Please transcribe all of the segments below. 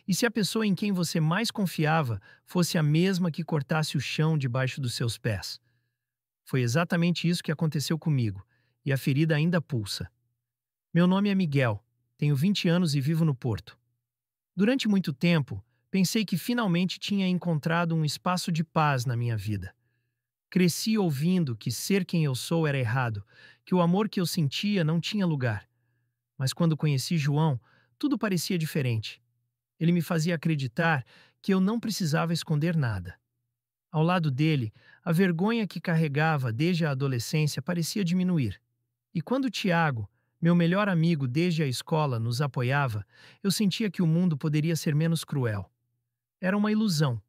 E se a pessoa em quem você mais confiava fosse a mesma que cortasse o chão debaixo dos seus pés? Foi exatamente isso que aconteceu comigo, e a ferida ainda pulsa. Meu nome é Miguel, tenho 20 anos e vivo no Porto. Durante muito tempo, pensei que finalmente tinha encontrado um espaço de paz na minha vida. Cresci ouvindo que ser quem eu sou era errado, que o amor que eu sentia não tinha lugar. Mas quando conheci João, tudo parecia diferente. Ele me fazia acreditar que eu não precisava esconder nada. Ao lado dele, a vergonha que carregava desde a adolescência parecia diminuir. E quando Tiago, meu melhor amigo desde a escola, nos apoiava, eu sentia que o mundo poderia ser menos cruel. Era uma ilusão.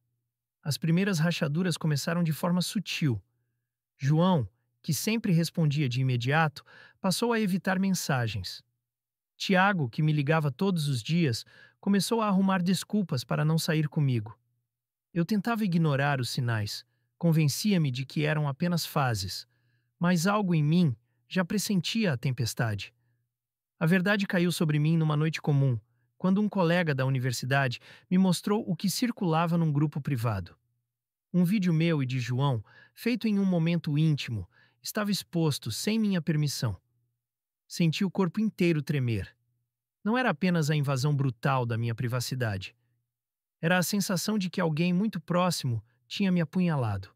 As primeiras rachaduras começaram de forma sutil. João, que sempre respondia de imediato, passou a evitar mensagens. Tiago, que me ligava todos os dias, começou a arrumar desculpas para não sair comigo. Eu tentava ignorar os sinais, convencia-me de que eram apenas fases, mas algo em mim já pressentia a tempestade. A verdade caiu sobre mim numa noite comum, quando um colega da universidade me mostrou o que circulava num grupo privado. Um vídeo meu e de João, feito em um momento íntimo, estava exposto sem minha permissão. Senti o corpo inteiro tremer. Não era apenas a invasão brutal da minha privacidade. Era a sensação de que alguém muito próximo tinha me apunhalado.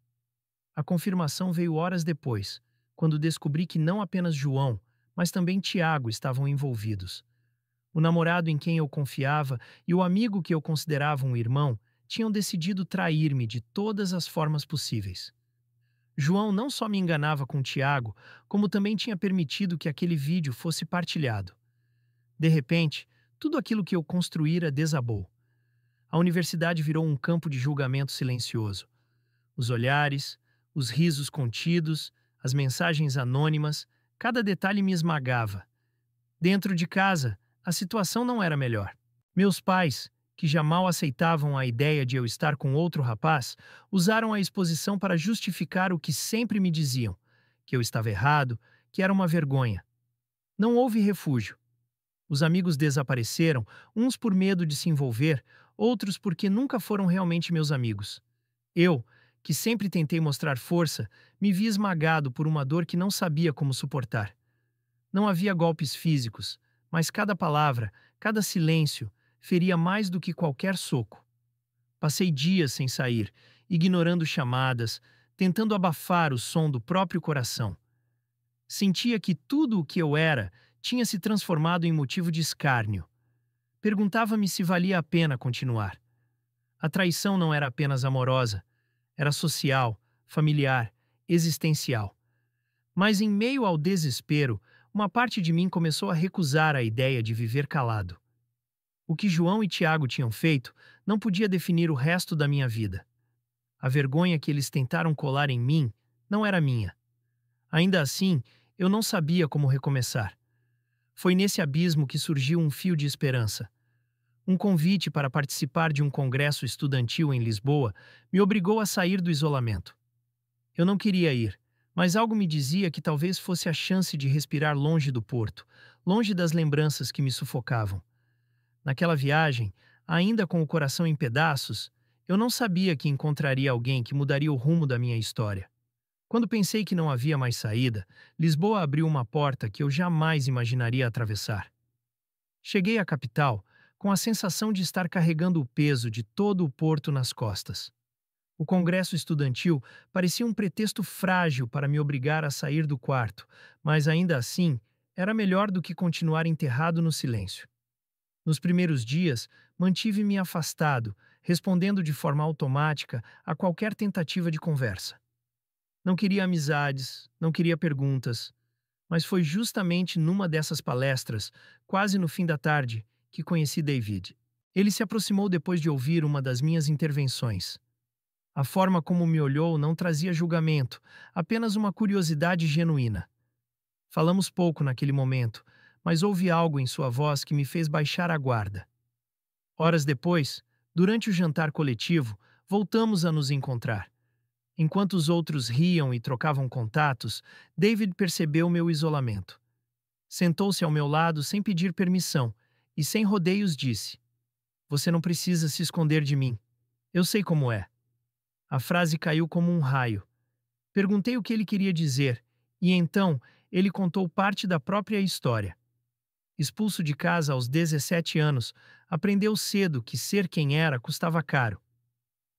A confirmação veio horas depois, quando descobri que não apenas João, mas também Tiago estavam envolvidos. O namorado em quem eu confiava e o amigo que eu considerava um irmão tinham decidido trair-me de todas as formas possíveis. João não só me enganava com Tiago, como também tinha permitido que aquele vídeo fosse partilhado. De repente, tudo aquilo que eu construíra desabou. A universidade virou um campo de julgamento silencioso. Os olhares, os risos contidos, as mensagens anônimas, cada detalhe me esmagava. Dentro de casa, a situação não era melhor. Meus pais, que já mal aceitavam a ideia de eu estar com outro rapaz, usaram a exposição para justificar o que sempre me diziam, que eu estava errado, que era uma vergonha. Não houve refúgio. Os amigos desapareceram, uns por medo de se envolver, outros porque nunca foram realmente meus amigos. Eu, que sempre tentei mostrar força, me vi esmagado por uma dor que não sabia como suportar. Não havia golpes físicos, mas cada palavra, cada silêncio, feria mais do que qualquer soco. Passei dias sem sair, ignorando chamadas, tentando abafar o som do próprio coração. Sentia que tudo o que eu era tinha se transformado em motivo de escárnio. Perguntava-me se valia a pena continuar. A traição não era apenas amorosa, era social, familiar, existencial. Mas em meio ao desespero, uma parte de mim começou a recusar a ideia de viver calado. O que João e Tiago tinham feito não podia definir o resto da minha vida. A vergonha que eles tentaram colar em mim não era minha. Ainda assim, eu não sabia como recomeçar. Foi nesse abismo que surgiu um fio de esperança. Um convite para participar de um congresso estudantil em Lisboa me obrigou a sair do isolamento. Eu não queria ir, mas algo me dizia que talvez fosse a chance de respirar longe do porto, longe das lembranças que me sufocavam. Naquela viagem, ainda com o coração em pedaços, eu não sabia que encontraria alguém que mudaria o rumo da minha história. Quando pensei que não havia mais saída, Lisboa abriu uma porta que eu jamais imaginaria atravessar. Cheguei à capital com a sensação de estar carregando o peso de todo o Porto nas costas. O congresso estudantil parecia um pretexto frágil para me obrigar a sair do quarto, mas ainda assim, era melhor do que continuar enterrado no silêncio. Nos primeiros dias, mantive-me afastado, respondendo de forma automática a qualquer tentativa de conversa. Não queria amizades, não queria perguntas, mas foi justamente numa dessas palestras, quase no fim da tarde, que conheci David. Ele se aproximou depois de ouvir uma das minhas intervenções. A forma como me olhou não trazia julgamento, apenas uma curiosidade genuína. Falamos pouco naquele momento, mas houve algo em sua voz que me fez baixar a guarda. Horas depois, durante o jantar coletivo, voltamos a nos encontrar. Enquanto os outros riam e trocavam contatos, David percebeu meu isolamento. Sentou-se ao meu lado sem pedir permissão e, sem rodeios, disse: Você não precisa se esconder de mim. Eu sei como é. A frase caiu como um raio. Perguntei o que ele queria dizer, e então ele contou parte da própria história. Expulso de casa aos 17 anos, aprendeu cedo que ser quem era custava caro.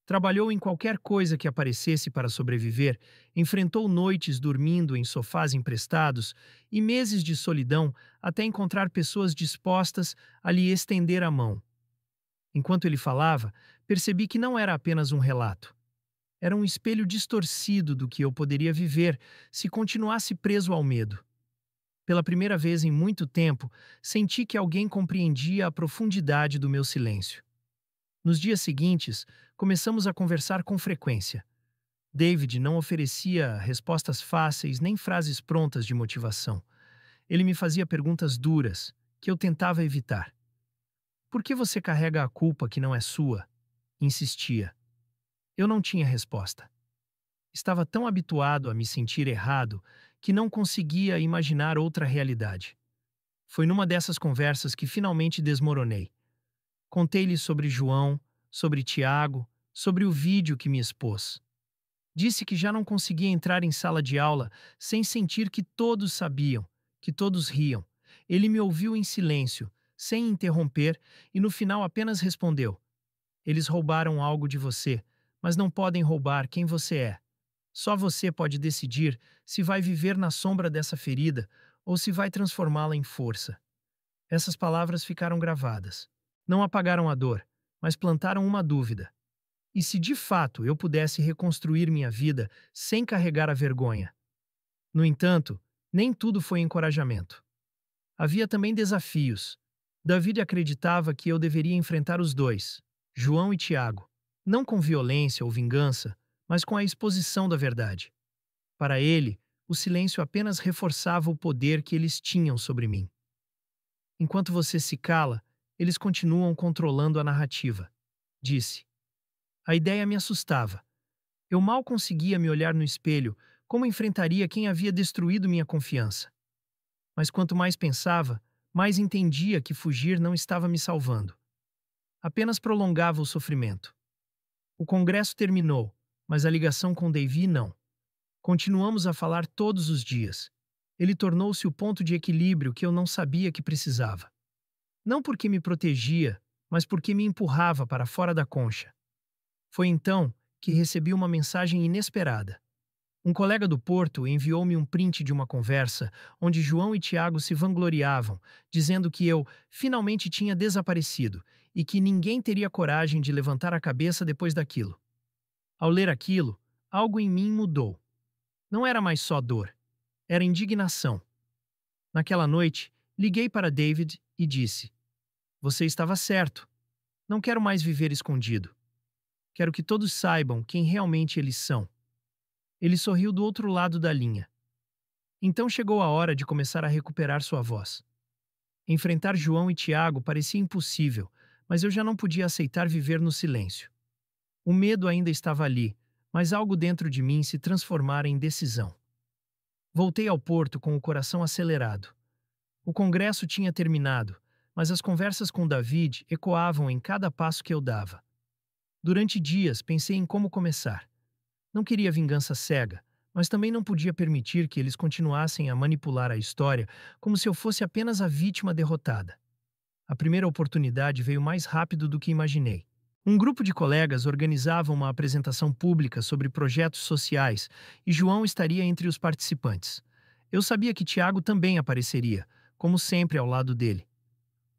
Trabalhou em qualquer coisa que aparecesse para sobreviver, enfrentou noites dormindo em sofás emprestados e meses de solidão até encontrar pessoas dispostas a lhe estender a mão. Enquanto ele falava, percebi que não era apenas um relato. Era um espelho distorcido do que eu poderia viver se continuasse preso ao medo. Pela primeira vez em muito tempo, senti que alguém compreendia a profundidade do meu silêncio. Nos dias seguintes, começamos a conversar com frequência. David não oferecia respostas fáceis nem frases prontas de motivação. Ele me fazia perguntas duras, que eu tentava evitar. Por que você carrega a culpa que não é sua? Insistia. Eu não tinha resposta. Estava tão habituado a me sentir errado que não conseguia imaginar outra realidade. Foi numa dessas conversas que finalmente desmoronei. Contei-lhe sobre João, sobre Tiago, sobre o vídeo que me expôs. Disse que já não conseguia entrar em sala de aula sem sentir que todos sabiam, que todos riam. Ele me ouviu em silêncio, sem interromper, e no final apenas respondeu: Eles roubaram algo de você, mas não podem roubar quem você é. Só você pode decidir se vai viver na sombra dessa ferida ou se vai transformá-la em força. Essas palavras ficaram gravadas. Não apagaram a dor, mas plantaram uma dúvida. E se de fato eu pudesse reconstruir minha vida sem carregar a vergonha? No entanto, nem tudo foi encorajamento. Havia também desafios. David acreditava que eu deveria enfrentar os dois, João e Tiago, não com violência ou vingança, mas com a exposição da verdade. Para ele, o silêncio apenas reforçava o poder que eles tinham sobre mim. Enquanto você se cala, eles continuam controlando a narrativa, disse. A ideia me assustava. Eu mal conseguia me olhar no espelho, como enfrentaria quem havia destruído minha confiança. Mas quanto mais pensava, mais entendia que fugir não estava me salvando. Apenas prolongava o sofrimento. O congresso terminou, mas a ligação com Davy não. Continuamos a falar todos os dias. Ele tornou-se o ponto de equilíbrio que eu não sabia que precisava. Não porque me protegia, mas porque me empurrava para fora da concha. Foi então que recebi uma mensagem inesperada. Um colega do Porto enviou-me um print de uma conversa onde João e Tiago se vangloriavam, dizendo que eu finalmente tinha desaparecido e que ninguém teria coragem de levantar a cabeça depois daquilo. Ao ler aquilo, algo em mim mudou. Não era mais só dor, era indignação. Naquela noite, liguei para David e disse: Você estava certo. Não quero mais viver escondido. Quero que todos saibam quem realmente eles são. Ele sorriu do outro lado da linha. Então chegou a hora de começar a recuperar sua voz. Enfrentar João e Tiago parecia impossível, mas eu já não podia aceitar viver no silêncio. O medo ainda estava ali, mas algo dentro de mim se transformara em decisão. Voltei ao Porto com o coração acelerado. O congresso tinha terminado, mas as conversas com David ecoavam em cada passo que eu dava. Durante dias pensei em como começar. Não queria vingança cega, mas também não podia permitir que eles continuassem a manipular a história como se eu fosse apenas a vítima derrotada. A primeira oportunidade veio mais rápido do que imaginei. Um grupo de colegas organizava uma apresentação pública sobre projetos sociais e João estaria entre os participantes. Eu sabia que Tiago também apareceria, como sempre ao lado dele.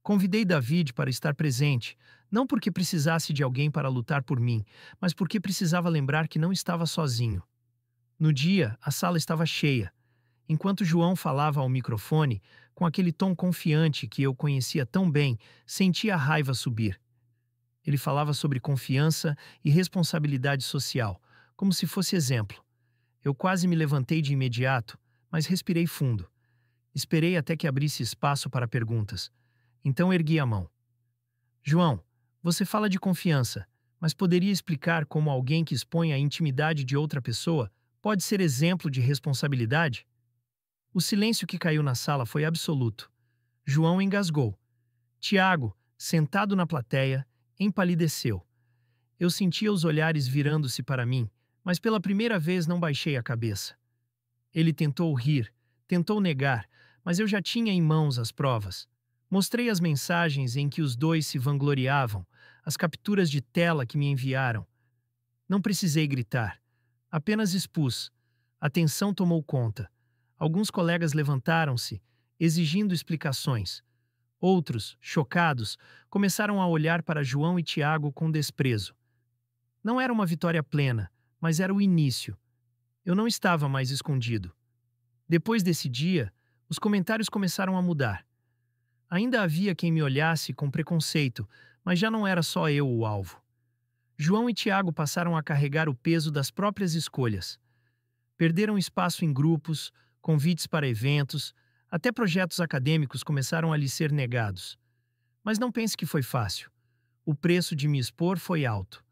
Convidei David para estar presente, não porque precisasse de alguém para lutar por mim, mas porque precisava lembrar que não estava sozinho. No dia, a sala estava cheia. Enquanto João falava ao microfone, com aquele tom confiante que eu conhecia tão bem, sentia a raiva subir. Ele falava sobre confiança e responsabilidade social, como se fosse exemplo. Eu quase me levantei de imediato, mas respirei fundo. Esperei até que abrisse espaço para perguntas. Então ergui a mão. João, você fala de confiança, mas poderia explicar como alguém que expõe a intimidade de outra pessoa pode ser exemplo de responsabilidade? O silêncio que caiu na sala foi absoluto. João engasgou. Tiago, sentado na plateia, empalideceu. Eu sentia os olhares virando-se para mim, mas pela primeira vez não baixei a cabeça. Ele tentou rir, tentou negar, mas eu já tinha em mãos as provas. Mostrei as mensagens em que os dois se vangloriavam, as capturas de tela que me enviaram. Não precisei gritar. Apenas expus. A tensão tomou conta. Alguns colegas levantaram-se, exigindo explicações. Outros, chocados, começaram a olhar para João e Tiago com desprezo. Não era uma vitória plena, mas era o início. Eu não estava mais escondido. Depois desse dia, os comentários começaram a mudar. Ainda havia quem me olhasse com preconceito, mas já não era só eu o alvo. João e Tiago passaram a carregar o peso das próprias escolhas. Perderam espaço em grupos, convites para eventos, até projetos acadêmicos começaram a lhes ser negados. Mas não pense que foi fácil. O preço de me expor foi alto.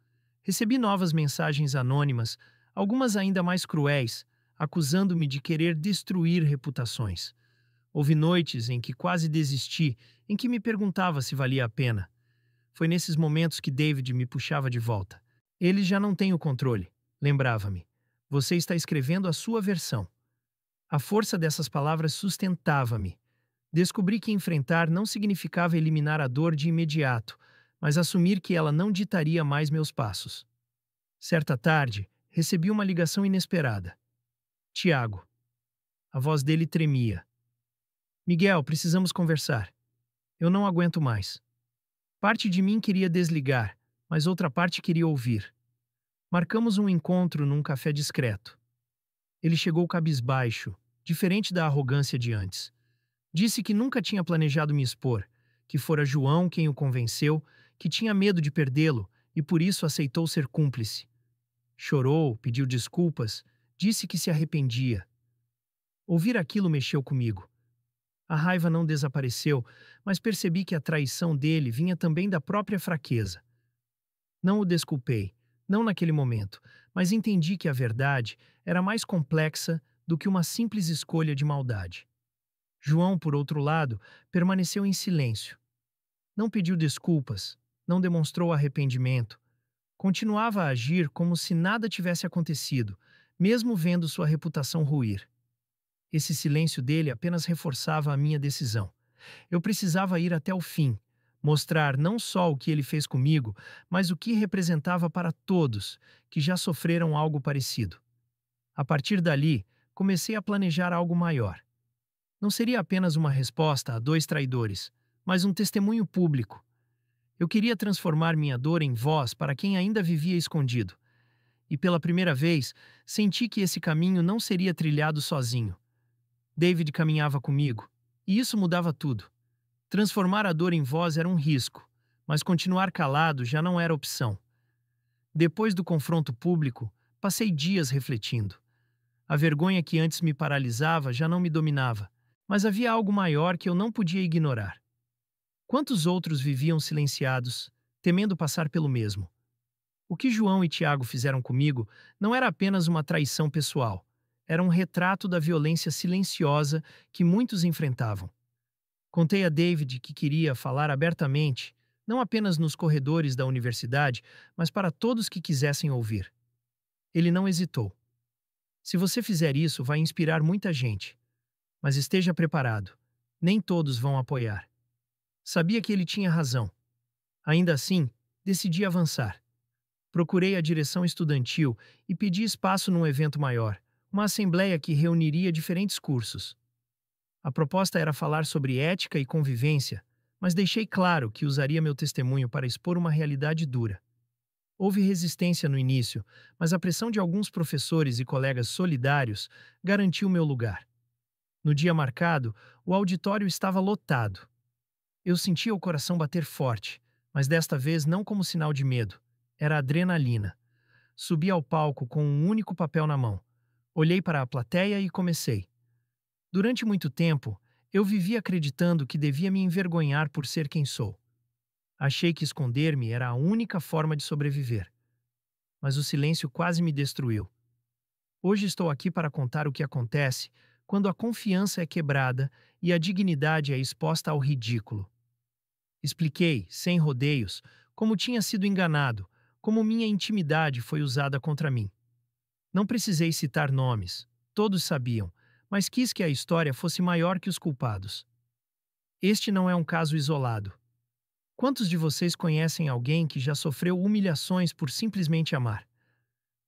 Recebi novas mensagens anônimas, algumas ainda mais cruéis, acusando-me de querer destruir reputações. Houve noites em que quase desisti, em que me perguntava se valia a pena. Foi nesses momentos que David me puxava de volta. Ele já não tem o controle, lembrava-me. Você está escrevendo a sua versão. A força dessas palavras sustentava-me. Descobri que enfrentar não significava eliminar a dor de imediato, mas assumir que ela não ditaria mais meus passos. Certa tarde, recebi uma ligação inesperada. Tiago. A voz dele tremia. Miguel, precisamos conversar. Eu não aguento mais. Parte de mim queria desligar, mas outra parte queria ouvir. Marcamos um encontro num café discreto. Ele chegou cabisbaixo, diferente da arrogância de antes. Disse que nunca tinha planejado me expor, que fora João quem o convenceu, que tinha medo de perdê-lo e por isso aceitou ser cúmplice. Chorou, pediu desculpas, disse que se arrependia. Ouvir aquilo mexeu comigo. A raiva não desapareceu, mas percebi que a traição dele vinha também da própria fraqueza. Não o desculpei, não naquele momento, mas entendi que a verdade era mais complexa do que uma simples escolha de maldade. João, por outro lado, permaneceu em silêncio. Não pediu desculpas, não demonstrou arrependimento. Continuava a agir como se nada tivesse acontecido, mesmo vendo sua reputação ruir. Esse silêncio dele apenas reforçava a minha decisão. Eu precisava ir até o fim, mostrar não só o que ele fez comigo, mas o que representava para todos que já sofreram algo parecido. A partir dali, comecei a planejar algo maior. Não seria apenas uma resposta a dois traidores, mas um testemunho público. Eu queria transformar minha dor em voz para quem ainda vivia escondido. E pela primeira vez, senti que esse caminho não seria trilhado sozinho. David caminhava comigo, e isso mudava tudo. Transformar a dor em voz era um risco, mas continuar calado já não era opção. Depois do confronto público, passei dias refletindo. A vergonha que antes me paralisava já não me dominava, mas havia algo maior que eu não podia ignorar. Quantos outros viviam silenciados, temendo passar pelo mesmo? O que João e Tiago fizeram comigo não era apenas uma traição pessoal, era um retrato da violência silenciosa que muitos enfrentavam. Contei a David que queria falar abertamente, não apenas nos corredores da universidade, mas para todos que quisessem ouvir. Ele não hesitou. Se você fizer isso, vai inspirar muita gente. Mas esteja preparado. Nem todos vão apoiar. Sabia que ele tinha razão. Ainda assim, decidi avançar. Procurei a direção estudantil e pedi espaço num evento maior, uma assembleia que reuniria diferentes cursos. A proposta era falar sobre ética e convivência, mas deixei claro que usaria meu testemunho para expor uma realidade dura. Houve resistência no início, mas a pressão de alguns professores e colegas solidários garantiu meu lugar. No dia marcado, o auditório estava lotado. Eu sentia o coração bater forte, mas desta vez não como sinal de medo. Era adrenalina. Subi ao palco com um único papel na mão. Olhei para a plateia e comecei. Durante muito tempo, eu vivi acreditando que devia me envergonhar por ser quem sou. Achei que esconder-me era a única forma de sobreviver. Mas o silêncio quase me destruiu. Hoje estou aqui para contar o que acontece quando a confiança é quebrada e a dignidade é exposta ao ridículo. Expliquei, sem rodeios, como tinha sido enganado, como minha intimidade foi usada contra mim. Não precisei citar nomes, todos sabiam, mas quis que a história fosse maior que os culpados. Este não é um caso isolado. Quantos de vocês conhecem alguém que já sofreu humilhações por simplesmente amar?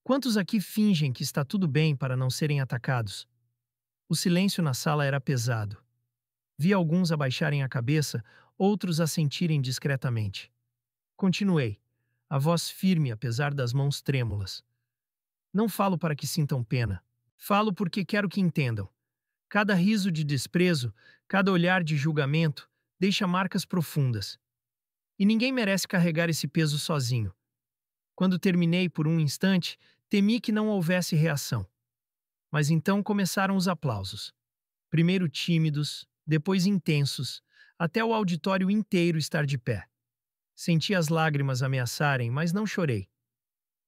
Quantos aqui fingem que está tudo bem para não serem atacados? O silêncio na sala era pesado. Vi alguns abaixarem a cabeça, outros assentirem discretamente. Continuei, a voz firme apesar das mãos trêmulas. Não falo para que sintam pena. Falo porque quero que entendam. Cada riso de desprezo, cada olhar de julgamento, deixa marcas profundas. E ninguém merece carregar esse peso sozinho. Quando terminei por um instante, temi que não houvesse reação. Mas então começaram os aplausos. Primeiro tímidos, depois intensos, até o auditório inteiro estar de pé. Senti as lágrimas ameaçarem, mas não chorei.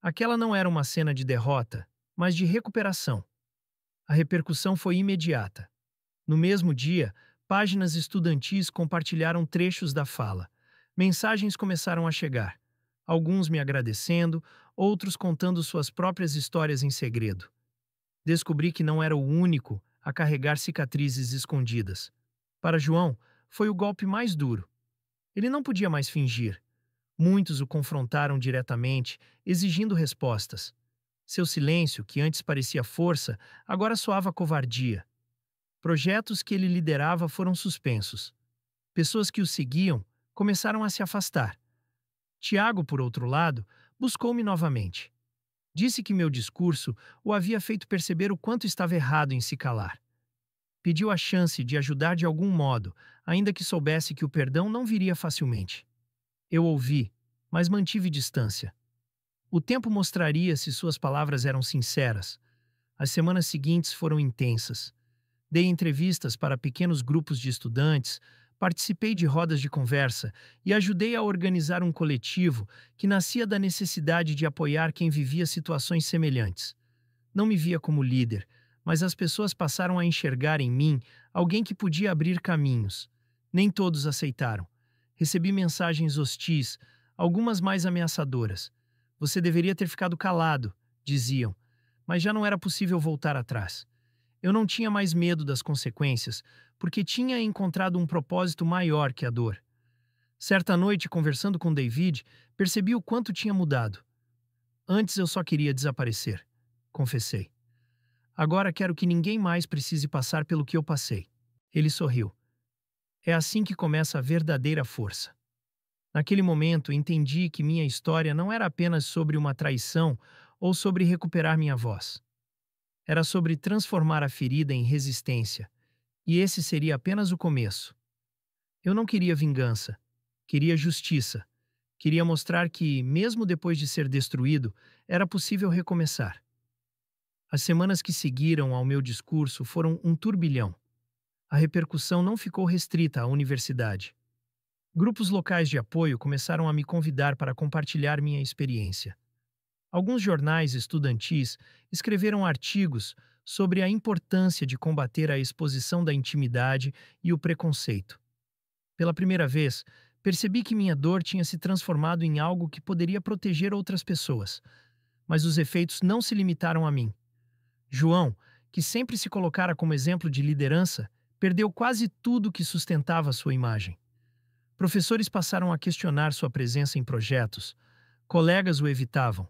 Aquela não era uma cena de derrota, mas de recuperação. A repercussão foi imediata. No mesmo dia, páginas estudantis compartilharam trechos da fala. Mensagens começaram a chegar. Alguns me agradecendo, outros contando suas próprias histórias em segredo. Descobri que não era o único a carregar cicatrizes escondidas. Para João, foi o golpe mais duro. Ele não podia mais fingir. Muitos o confrontaram diretamente, exigindo respostas. Seu silêncio, que antes parecia força, agora soava covardia. Projetos que ele liderava foram suspensos. Pessoas que o seguiam começaram a se afastar. Tiago, por outro lado, buscou-me novamente. Disse que meu discurso o havia feito perceber o quanto estava errado em se calar. Pediu a chance de ajudar de algum modo, ainda que soubesse que o perdão não viria facilmente. Eu ouvi, mas mantive distância. O tempo mostraria se suas palavras eram sinceras. As semanas seguintes foram intensas. Dei entrevistas para pequenos grupos de estudantes, participei de rodas de conversa e ajudei a organizar um coletivo que nascia da necessidade de apoiar quem vivia situações semelhantes. Não me via como líder, mas as pessoas passaram a enxergar em mim alguém que podia abrir caminhos. Nem todos aceitaram. Recebi mensagens hostis, algumas mais ameaçadoras. Você deveria ter ficado calado, diziam, mas já não era possível voltar atrás. Eu não tinha mais medo das consequências, porque tinha encontrado um propósito maior que a dor. Certa noite, conversando com David, percebi o quanto tinha mudado. Antes eu só queria desaparecer, confessei. Agora quero que ninguém mais precise passar pelo que eu passei. Ele sorriu. É assim que começa a verdadeira força. Naquele momento, entendi que minha história não era apenas sobre uma traição ou sobre recuperar minha voz. Era sobre transformar a ferida em resistência, e esse seria apenas o começo. Eu não queria vingança, queria justiça. Queria mostrar que, mesmo depois de ser destruído, era possível recomeçar. As semanas que seguiram ao meu discurso foram um turbilhão. A repercussão não ficou restrita à universidade. Grupos locais de apoio começaram a me convidar para compartilhar minha experiência. Alguns jornais estudantis escreveram artigos sobre a importância de combater a exposição da intimidade e o preconceito. Pela primeira vez, percebi que minha dor tinha se transformado em algo que poderia proteger outras pessoas. Mas os efeitos não se limitaram a mim. João, que sempre se colocara como exemplo de liderança, perdeu quase tudo que sustentava sua imagem. Professores passaram a questionar sua presença em projetos. Colegas o evitavam.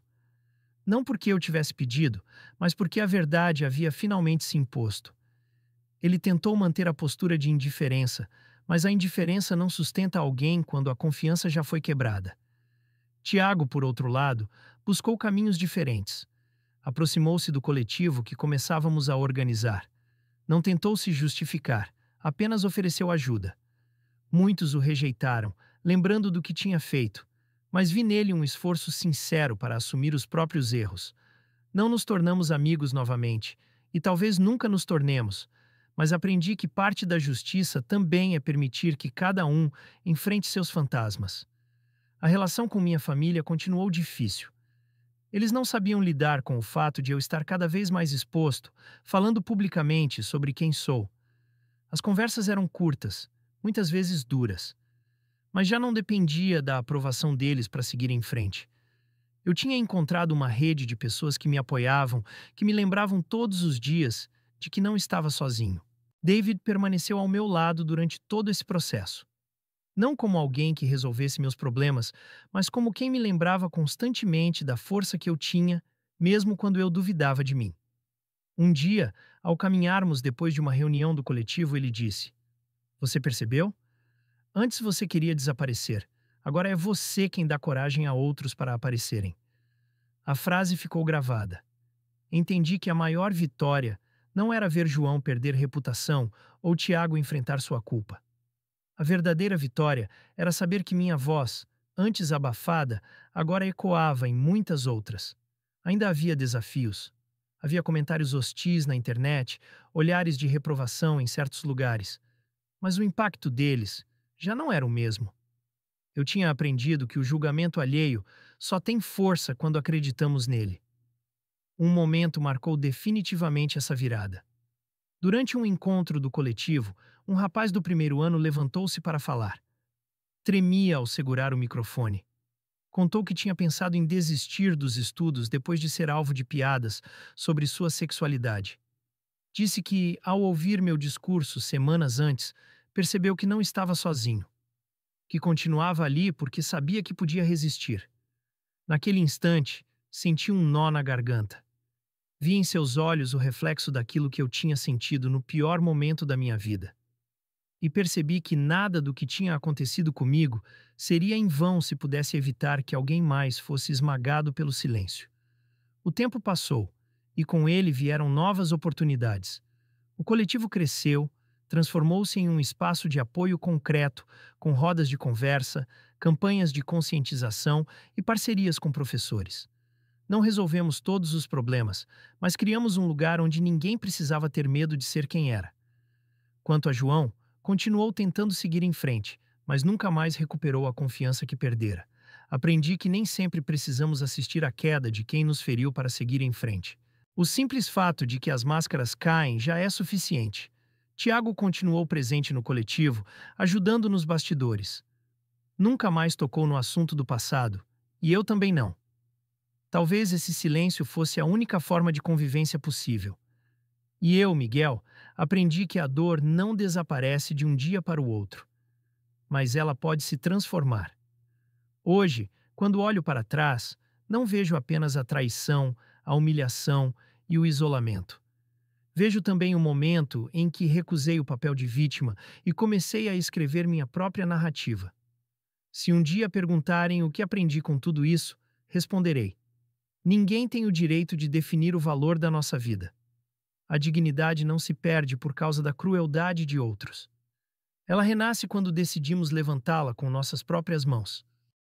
Não porque eu tivesse pedido, mas porque a verdade havia finalmente se imposto. Ele tentou manter a postura de indiferença, mas a indiferença não sustenta alguém quando a confiança já foi quebrada. Tiago, por outro lado, buscou caminhos diferentes. Aproximou-se do coletivo que começávamos a organizar. Não tentou se justificar, apenas ofereceu ajuda. Muitos o rejeitaram, lembrando do que tinha feito, mas vi nele um esforço sincero para assumir os próprios erros. Não nos tornamos amigos novamente, e talvez nunca nos tornemos, mas aprendi que parte da justiça também é permitir que cada um enfrente seus fantasmas. A relação com minha família continuou difícil. Eles não sabiam lidar com o fato de eu estar cada vez mais exposto, falando publicamente sobre quem sou. As conversas eram curtas, muitas vezes duras. mas já não dependia da aprovação deles para seguir em frente. Eu tinha encontrado uma rede de pessoas que me apoiavam, que me lembravam todos os dias de que não estava sozinho. David permaneceu ao meu lado durante todo esse processo. Não como alguém que resolvesse meus problemas, mas como quem me lembrava constantemente da força que eu tinha, mesmo quando eu duvidava de mim. Um dia, ao caminharmos depois de uma reunião do coletivo, ele disse: Você percebeu? Antes você queria desaparecer. Agora é você quem dá coragem a outros para aparecerem. A frase ficou gravada. Entendi que a maior vitória não era ver João perder reputação ou Tiago enfrentar sua culpa. A verdadeira vitória era saber que minha voz, antes abafada, agora ecoava em muitas outras. Ainda havia desafios. Havia comentários hostis na internet, olhares de reprovação em certos lugares. Mas o impacto deles já não era o mesmo. Eu tinha aprendido que o julgamento alheio só tem força quando acreditamos nele. Um momento marcou definitivamente essa virada. Durante um encontro do coletivo, um rapaz do primeiro ano levantou-se para falar. Tremia ao segurar o microfone. Contou que tinha pensado em desistir dos estudos depois de ser alvo de piadas sobre sua sexualidade. Disse que, ao ouvir meu discurso semanas antes, percebeu que não estava sozinho, que continuava ali porque sabia que podia resistir. Naquele instante, senti um nó na garganta. Vi em seus olhos o reflexo daquilo que eu tinha sentido no pior momento da minha vida. E percebi que nada do que tinha acontecido comigo seria em vão se pudesse evitar que alguém mais fosse esmagado pelo silêncio. O tempo passou, e com ele vieram novas oportunidades. O coletivo cresceu, transformou-se em um espaço de apoio concreto, com rodas de conversa, campanhas de conscientização e parcerias com professores. Não resolvemos todos os problemas, mas criamos um lugar onde ninguém precisava ter medo de ser quem era. Quanto a João, continuou tentando seguir em frente, mas nunca mais recuperou a confiança que perdera. Aprendi que nem sempre precisamos assistir à queda de quem nos feriu para seguir em frente. O simples fato de que as máscaras caem já é suficiente. Tiago continuou presente no coletivo, ajudando nos bastidores. Nunca mais tocou no assunto do passado, e eu também não. Talvez esse silêncio fosse a única forma de convivência possível. E eu, Miguel, aprendi que a dor não desaparece de um dia para o outro, mas ela pode se transformar. Hoje, quando olho para trás, não vejo apenas a traição, a humilhação e o isolamento. Vejo também o momento em que recusei o papel de vítima e comecei a escrever minha própria narrativa. Se um dia perguntarem o que aprendi com tudo isso, responderei: ninguém tem o direito de definir o valor da nossa vida. A dignidade não se perde por causa da crueldade de outros. Ela renasce quando decidimos levantá-la com nossas próprias mãos.